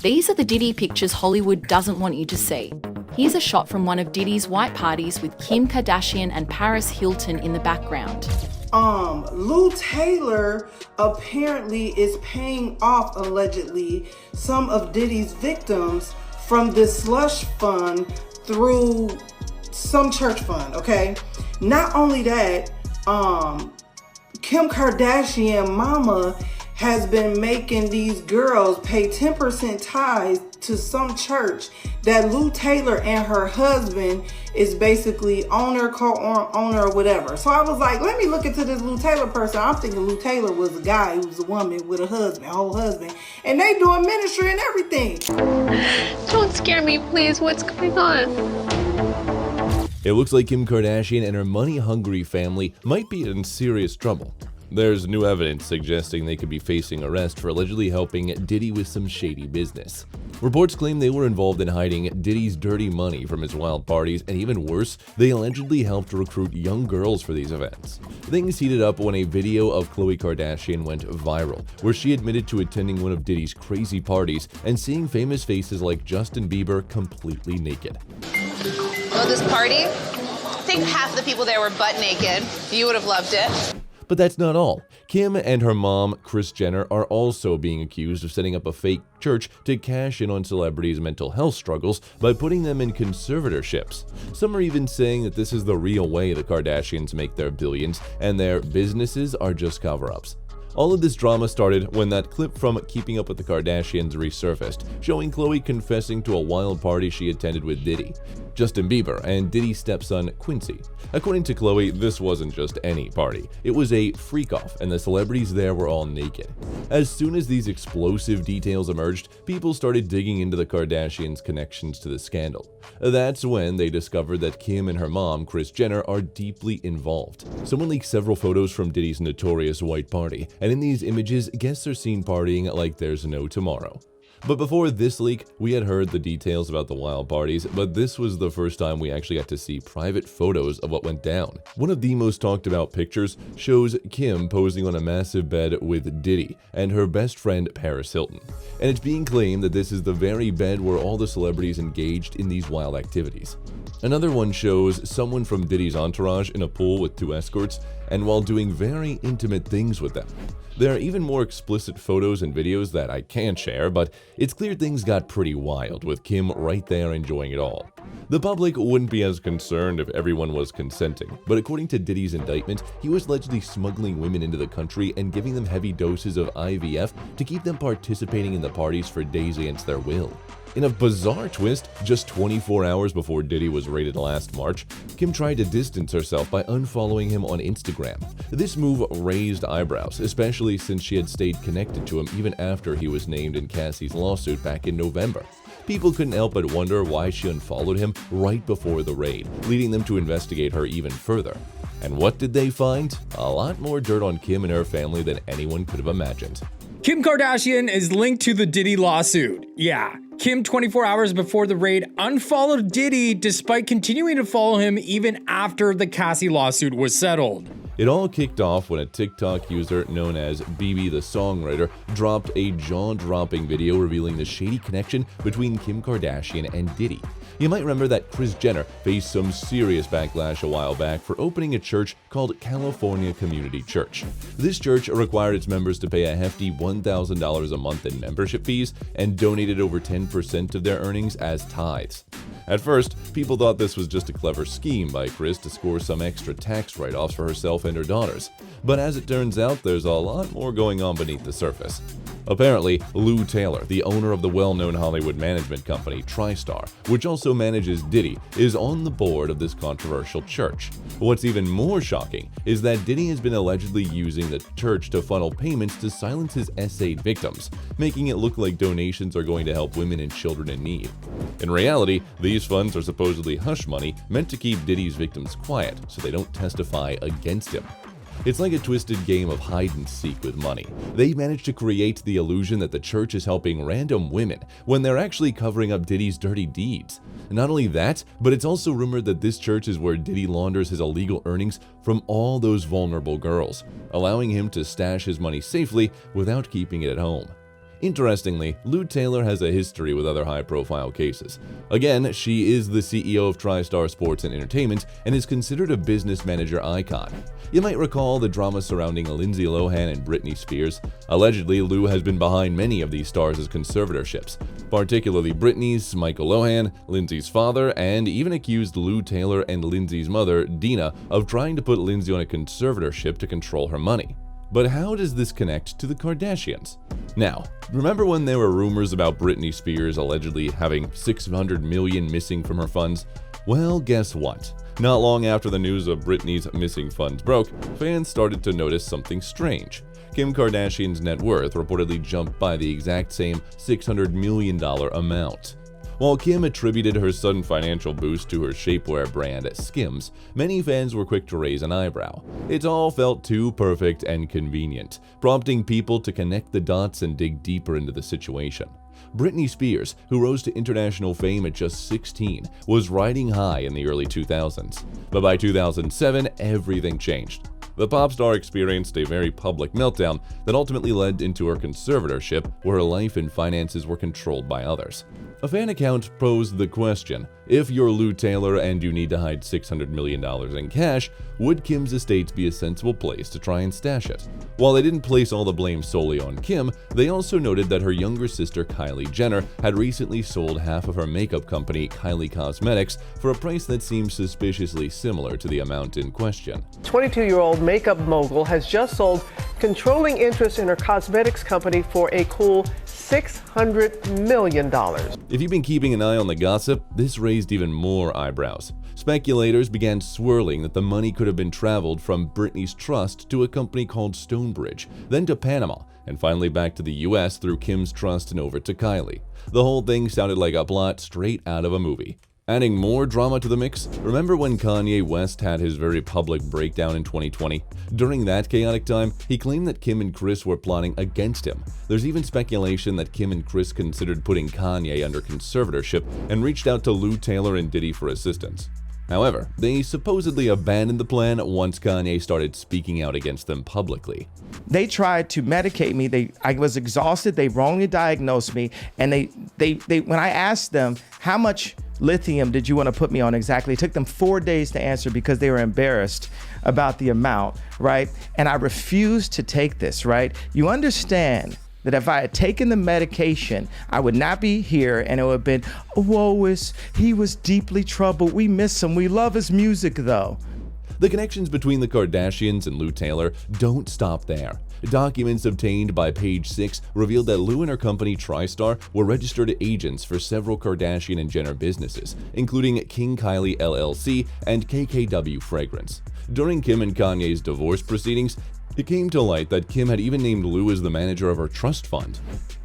These are the Diddy pictures Hollywood doesn't want you to see. Here's a shot from one of Diddy's white parties with Kim Kardashian and Paris Hilton in the background. Lou Taylor apparently is paying off, allegedly, some of Diddy's victims from this slush fund through some church fund, okay? Not only that, Kim Kardashian mama has been making these girls pay 10% tithes to some church that Lou Taylor and her husband is basically owner, co-owner, or whatever. So I was like, let me look into this Lou Taylor person. I'm thinking Lou Taylor was a guy who was a woman with a husband, whole husband, and they doing ministry and everything. Don't scare me, please. What's going on? It looks like Kim Kardashian and her money-hungry family might be in serious trouble. There's new evidence suggesting they could be facing arrest for allegedly helping Diddy with some shady business. Reports claim they were involved in hiding Diddy's dirty money from his wild parties, and even worse, they allegedly helped recruit young girls for these events. Things heated up when a video of Khloe Kardashian went viral, where she admitted to attending one of Diddy's crazy parties and seeing famous faces like Justin Bieber completely naked. Oh, this party? I think half the people there were butt naked. You would have loved it. But that's not all. Kim and her mom, Kris Jenner, are also being accused of setting up a fake church to cash in on celebrities' mental health struggles by putting them in conservatorships. Some are even saying that this is the real way the Kardashians make their billions, and their businesses are just cover-ups. All of this drama started when that clip from Keeping Up with the Kardashians resurfaced, showing Khloe confessing to a wild party she attended with Diddy, Justin Bieber, and Diddy's stepson Quincy. According to Khloe, this wasn't just any party. It was a freak-off, and the celebrities there were all naked. As soon as these explosive details emerged, people started digging into the Kardashians' connections to the scandal. That's when they discovered that Kim and her mom, Kris Jenner, are deeply involved. Someone leaked several photos from Diddy's notorious white party, and in these images, guests are seen partying like there's no tomorrow. But before this leak, we had heard the details about the wild parties, but this was the first time we actually got to see private photos of what went down. One of the most talked about pictures shows Kim posing on a massive bed with Diddy and her best friend Paris Hilton. And it's being claimed that this is the very bed where all the celebrities engaged in these wild activities. Another one shows someone from Diddy's entourage in a pool with two escorts, and while doing very intimate things with them. There are even more explicit photos and videos that I can't share, but it's clear things got pretty wild with Kim right there enjoying it all. The public wouldn't be as concerned if everyone was consenting, but according to Diddy's indictment, he was allegedly smuggling women into the country and giving them heavy doses of IVF to keep them participating in the parties for days against their will. In a bizarre twist, just 24 hours before Diddy was raided last March, Kim tried to distance herself by unfollowing him on Instagram. This move raised eyebrows, especially since she had stayed connected to him even after he was named in Cassie's lawsuit back in November. People couldn't help but wonder why she unfollowed him right before the raid, leading them to investigate her even further. And what did they find? A lot more dirt on Kim and her family than anyone could have imagined. Kim Kardashian is linked to the Diddy lawsuit. Yeah, Kim 24 hours before the raid unfollowed Diddy despite continuing to follow him even after the Cassie lawsuit was settled. It all kicked off when a TikTok user known as BB the Songwriter dropped a jaw-dropping video revealing the shady connection between Kim Kardashian and Diddy. You might remember that Kris Jenner faced some serious backlash a while back for opening a church called California Community Church. This church required its members to pay a hefty $1,000 a month in membership fees and donated over 10% of their earnings as tithes. At first, people thought this was just a clever scheme by Kris to score some extra tax write-offs for herself and her daughters. But as it turns out, there's a lot more going on beneath the surface. Apparently, Lou Taylor, the owner of the well-known Hollywood management company TriStar, which also manages Diddy, is on the board of this controversial church. What's even more shocking is that Diddy has been allegedly using the church to funnel payments to silence his S8 victims, making it look like donations are going to help women and children in need. In reality, these funds are supposedly hush money meant to keep Diddy's victims quiet so they don't testify against him. It's like a twisted game of hide-and-seek with money. They managed to create the illusion that the church is helping random women when they're actually covering up Diddy's dirty deeds. Not only that, but it's also rumored that this church is where Diddy launders his illegal earnings from all those vulnerable girls, allowing him to stash his money safely without keeping it at home. Interestingly, Lou Taylor has a history with other high-profile cases. Again, she is the CEO of TriStar Sports and Entertainment and is considered a business manager icon. You might recall the drama surrounding Lindsay Lohan and Britney Spears. Allegedly, Lou has been behind many of these stars' conservatorships, particularly Britney's, Michael Lohan, Lindsay's father, and even accused Lou Taylor and Lindsay's mother, Dina, of trying to put Lindsay on a conservatorship to control her money. But how does this connect to the Kardashians? Now, remember when there were rumors about Britney Spears allegedly having $600 million missing from her funds? Well, guess what? Not long after the news of Britney's missing funds broke, fans started to notice something strange. Kim Kardashian's net worth reportedly jumped by the exact same $600 million amount. While Kim attributed her sudden financial boost to her shapewear brand Skims, many fans were quick to raise an eyebrow. It all felt too perfect and convenient, prompting people to connect the dots and dig deeper into the situation. Britney Spears, who rose to international fame at just 16, was riding high in the early 2000s. But by 2007, everything changed. The pop star experienced a very public meltdown that ultimately led into her conservatorship, where her life and finances were controlled by others. A fan account posed the question, if you're Lou Taylor and you need to hide $600 million in cash, would Kim's estate be a sensible place to try and stash it? While they didn't place all the blame solely on Kim, they also noted that her younger sister Kylie Jenner had recently sold half of her makeup company, Kylie Cosmetics, for a price that seems suspiciously similar to the amount in question. 22-year-old makeup mogul has just sold controlling interest in her cosmetics company for a cool $600 million. If you've been keeping an eye on the gossip, this raised even more eyebrows. Speculators began swirling that the money could have been traveled from Britney's trust to a company called Stonebridge, then to Panama, and finally back to the US through Kim's trust and over to Kylie. The whole thing sounded like a plot straight out of a movie. Adding more drama to the mix, remember when Kanye West had his very public breakdown in 2020? During that chaotic time, he claimed that Kim and Kris were plotting against him. There's even speculation that Kim and Kris considered putting Kanye under conservatorship and reached out to Lou Taylor and Diddy for assistance. However, they supposedly abandoned the plan once Kanye started speaking out against them publicly. They tried to medicate me. I was exhausted. They wrongly diagnosed me. And when I asked them, how much lithium did you want to put me on exactly? It took them 4 days to answer because they were embarrassed about the amount, right? And I refused to take this, right? You understand that if I had taken the medication, I would not be here, and it would have been, he was deeply troubled. We miss him. We love his music, though. The connections between the Kardashians and Lou Taylor don't stop there. Documents obtained by Page 6 revealed that Lou and her company TriStar were registered agents for several Kardashian and Jenner businesses, including King Kylie LLC and KKW Fragrance. During Kim and Kanye's divorce proceedings, it came to light that Kim had even named Lou as the manager of her trust fund.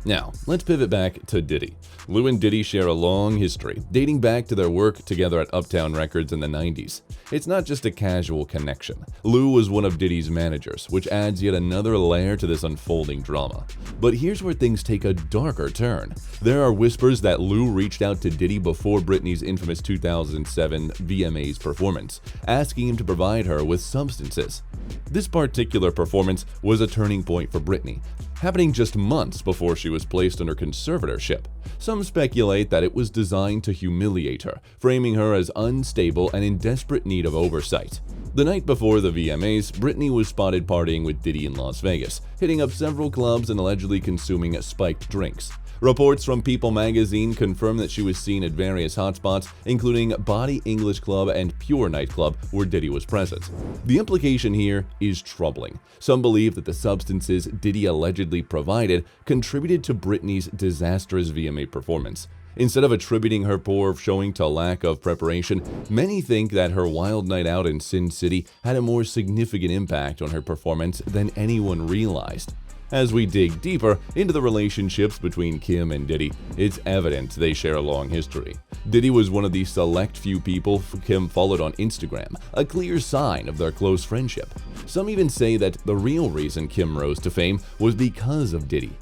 Now, let's pivot back to Diddy. Lou and Diddy share a long history, dating back to their work together at Uptown Records in the 90s. It's not just a casual connection. Lou was one of Diddy's managers, which adds yet another layer to this unfolding drama. But here's where things take a darker turn. There are whispers that Lou reached out to Diddy before Britney's infamous 2007 VMAs performance, asking him to provide her with substances. This particular performance was a turning point for Britney, happening just months before she was placed under conservatorship. Some speculate that it was designed to humiliate her, framing her as unstable and in desperate need of oversight. The night before the VMAs, Britney was spotted partying with Diddy in Las Vegas, hitting up several clubs and allegedly consuming spiked drinks. Reports from People magazine confirm that she was seen at various hotspots, including Body English Club and Pure nightclub, where Diddy was present. The implication here is troubling. Some believe that the substances Diddy allegedly provided contributed to Britney's disastrous VMA performance. Instead of attributing her poor showing to lack of preparation, many think that her wild night out in Sin City had a more significant impact on her performance than anyone realized. As we dig deeper into the relationships between Kim and Diddy, it's evident they share a long history. Diddy was one of the select few people Kim followed on Instagram, a clear sign of their close friendship. Some even say that the real reason Kim rose to fame was because of Diddy.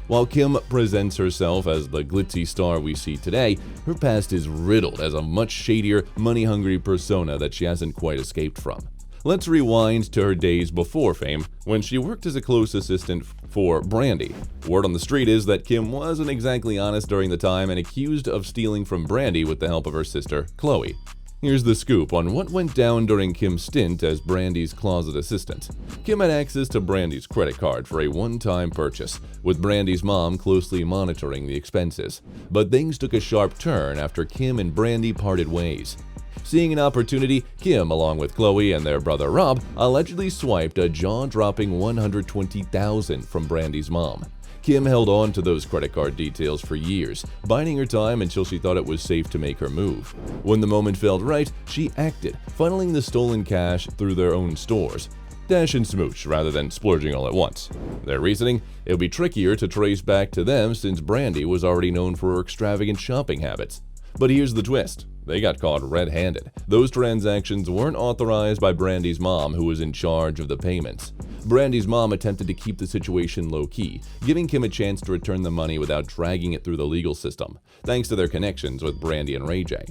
While Kim presents herself as the glitzy star we see today, her past is riddled as a much shadier, money-hungry persona that she hasn't quite escaped from. Let's rewind to her days before fame, when she worked as a close assistant for Brandy. Word on the street is that Kim wasn't exactly honest during the time and accused of stealing from Brandy with the help of her sister, Khloe. Here's the scoop on what went down during Kim's stint as Brandy's closet assistant. Kim had access to Brandy's credit card for a one-time purchase, with Brandy's mom closely monitoring the expenses. But things took a sharp turn after Kim and Brandy parted ways. Seeing an opportunity, Kim, along with Khloe and their brother Rob, allegedly swiped a jaw-dropping $120,000 from Brandy's mom. Kim held on to those credit card details for years, biding her time until she thought it was safe to make her move. When the moment felt right, she acted, funneling the stolen cash through their own stores. Dash and smooch rather than splurging all at once. Their reasoning? It would be trickier to trace back to them since Brandy was already known for her extravagant shopping habits. But here's the twist. They got caught red-handed. Those transactions weren't authorized by Brandy's mom, who was in charge of the payments. Brandy's mom attempted to keep the situation low-key, giving Kim a chance to return the money without dragging it through the legal system, thanks to their connections with Brandy and Ray J.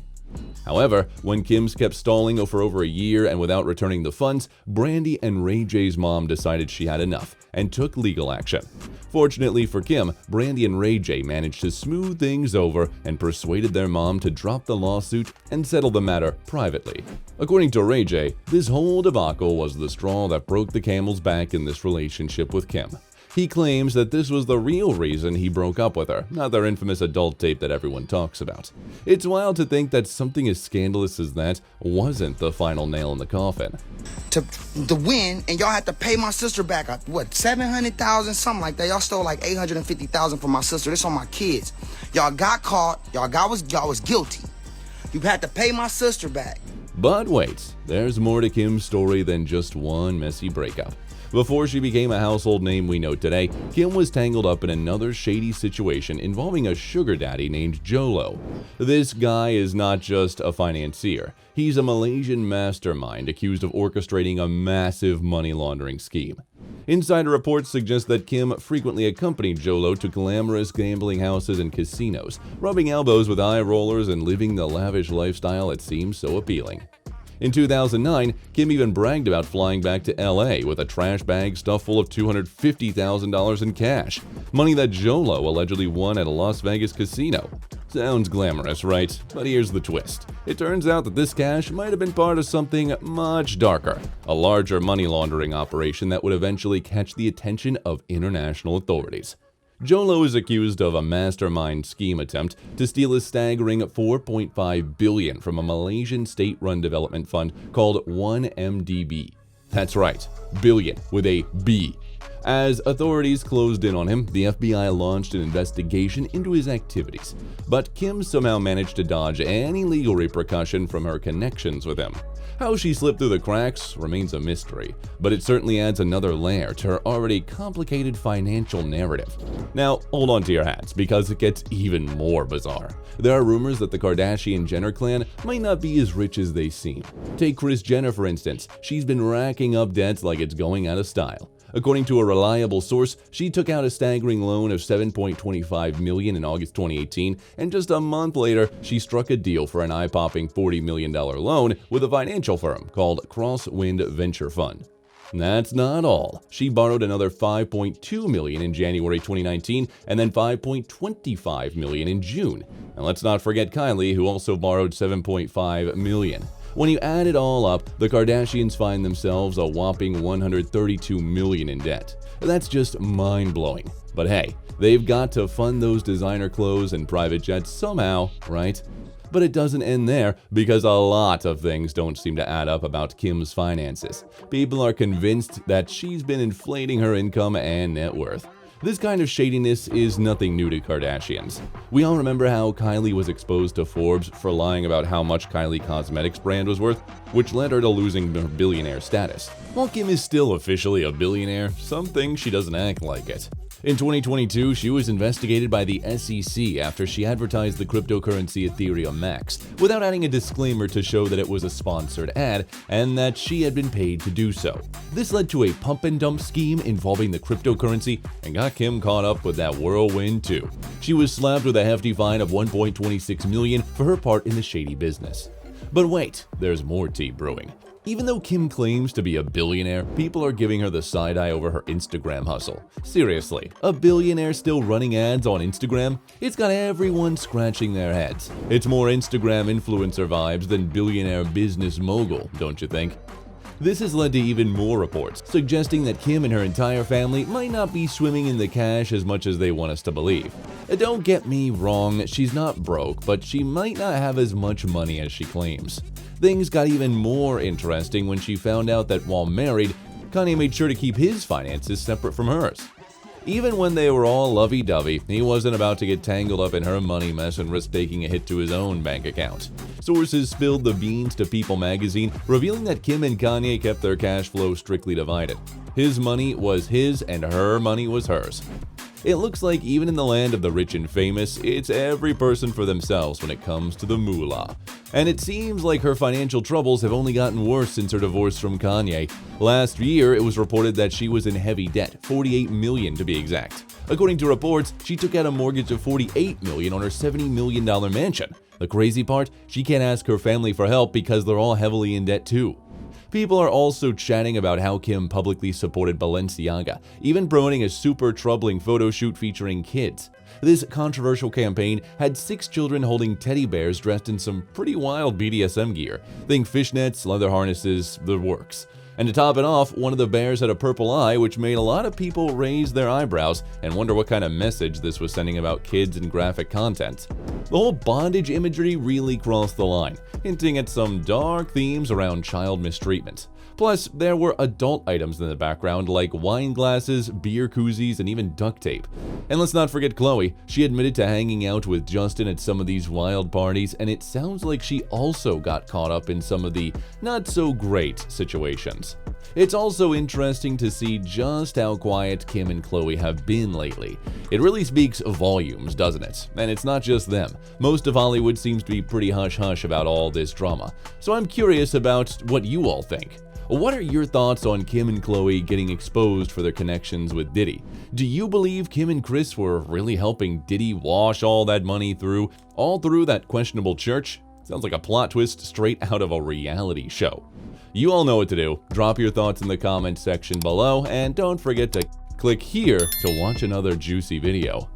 However, when Kim's kept stalling for over a year and without returning the funds, Brandy and Ray J's mom decided she had enough and took legal action. Fortunately for Kim, Brandy and Ray J managed to smooth things over and persuaded their mom to drop the lawsuit and settle the matter privately. According to Ray J, this whole debacle was the straw that broke the camel's back in this relationship with Kim. He claims that this was the real reason he broke up with her, not their infamous adult tape that everyone talks about. It's wild to think that something as scandalous as that wasn't the final nail in the coffin. To win, and y'all had to pay my sister back, what, $700,000, something like that. Y'all stole like $850,000 from my sister. This on my kids. Y'all got caught. Y'all was guilty. You had to pay my sister back. But wait, there's more to Kim's story than just one messy breakup. Before she became a household name we know today, Kim was tangled up in another shady situation involving a sugar daddy named Jolo. This guy is not just a financier. He's a Malaysian mastermind accused of orchestrating a massive money laundering scheme. Insider reports suggest that Kim frequently accompanied Jolo to glamorous gambling houses and casinos, rubbing elbows with eye rollers and living the lavish lifestyle that seems so appealing. In 2009, Kim even bragged about flying back to LA with a trash bag stuffed full of $250,000 in cash, money that Jolo allegedly won at a Las Vegas casino. Sounds glamorous, right? But here's the twist. It turns out that this cash might have been part of something much darker, a larger money laundering operation that would eventually catch the attention of international authorities. Jolo is accused of a mastermind scheme attempt to steal a staggering $4.5 billion from a Malaysian state-run development fund called 1MDB. That's right, billion with a B. As authorities closed in on him, the FBI launched an investigation into his activities, but Kim somehow managed to dodge any legal repercussion from her connections with him. How she slipped through the cracks remains a mystery, but it certainly adds another layer to her already complicated financial narrative. Now, hold on to your hats, because it gets even more bizarre. There are rumors that the Kardashian-Jenner clan might not be as rich as they seem. Take Kris Jenner, for instance. She's been racking up debts like it's going out of style. According to a reliable source, she took out a staggering loan of $7.25 million in August 2018, and just a month later, she struck a deal for an eye-popping $40 million loan with a financial firm called Crosswind Venture Fund. That's not all. She borrowed another $5.2 million in January 2019 and then $5.25 million in June. And let's not forget Kylie, who also borrowed $7.5 million. When you add it all up, the Kardashians find themselves a whopping $132 million in debt. That's just mind-blowing. But hey, they've got to fund those designer clothes and private jets somehow, right? But it doesn't end there, because a lot of things don't seem to add up about Kim's finances. People are convinced that she's been inflating her income and net worth. This kind of shadiness is nothing new to Kardashians. We all remember how Kylie was exposed to Forbes for lying about how much Kylie Cosmetics brand was worth, which led her to losing her billionaire status. While Kim is still officially a billionaire, some think she doesn't act like it. In 2022, she was investigated by the SEC after she advertised the cryptocurrency Ethereum Max, without adding a disclaimer to show that it was a sponsored ad and that she had been paid to do so. This led to a pump and dump scheme involving the cryptocurrency and got Kim caught up with that whirlwind too. She was slapped with a hefty fine of $1.26 million for her part in the shady business. But wait, there's more tea brewing. Even though Kim claims to be a billionaire, people are giving her the side eye over her Instagram hustle. Seriously, a billionaire still running ads on Instagram? It's got everyone scratching their heads. It's more Instagram influencer vibes than billionaire business mogul, don't you think? This has led to even more reports, suggesting that Kim and her entire family might not be swimming in the cash as much as they want us to believe. Don't get me wrong, she's not broke, but she might not have as much money as she claims. Things got even more interesting when she found out that while married, Kanye made sure to keep his finances separate from hers. Even when they were all lovey-dovey, he wasn't about to get tangled up in her money mess and risk taking a hit to his own bank account. Sources spilled the beans to People magazine, revealing that Kim and Kanye kept their cash flow strictly divided. His money was his and her money was hers. It looks like even in the land of the rich and famous, it's every person for themselves when it comes to the moolah. And it seems like her financial troubles have only gotten worse since her divorce from Kanye. Last year, it was reported that she was in heavy debt, $48 million to be exact. According to reports, she took out a mortgage of $48 million on her $70 million mansion. The crazy part, she can't ask her family for help because they're all heavily in debt too. People are also chatting about how Kim publicly supported Balenciaga, even promoting a super troubling photo shoot featuring kids. This controversial campaign had 6 children holding teddy bears dressed in some pretty wild BDSM gear. Think fishnets, leather harnesses, the works. And to top it off, one of the bears had a purple eye, which made a lot of people raise their eyebrows and wonder what kind of message this was sending about kids and graphic content. The whole bondage imagery really crossed the line, hinting at some dark themes around child mistreatment. Plus, there were adult items in the background like wine glasses, beer koozies, and even duct tape. And let's not forget Khloe. She admitted to hanging out with Justin at some of these wild parties, and it sounds like she also got caught up in some of the not-so-great situations. It's also interesting to see just how quiet Kim and Khloe have been lately. It really speaks volumes, doesn't it? And it's not just them. Most of Hollywood seems to be pretty hush-hush about all this drama. So I'm curious about what you all think. What are your thoughts on Kim and Khloe getting exposed for their connections with Diddy? Do you believe Kim and Kris were really helping Diddy wash all that money through that questionable church? Sounds like a plot twist straight out of a reality show. You all know what to do. Drop your thoughts in the comment section below, and don't forget to click here to watch another juicy video.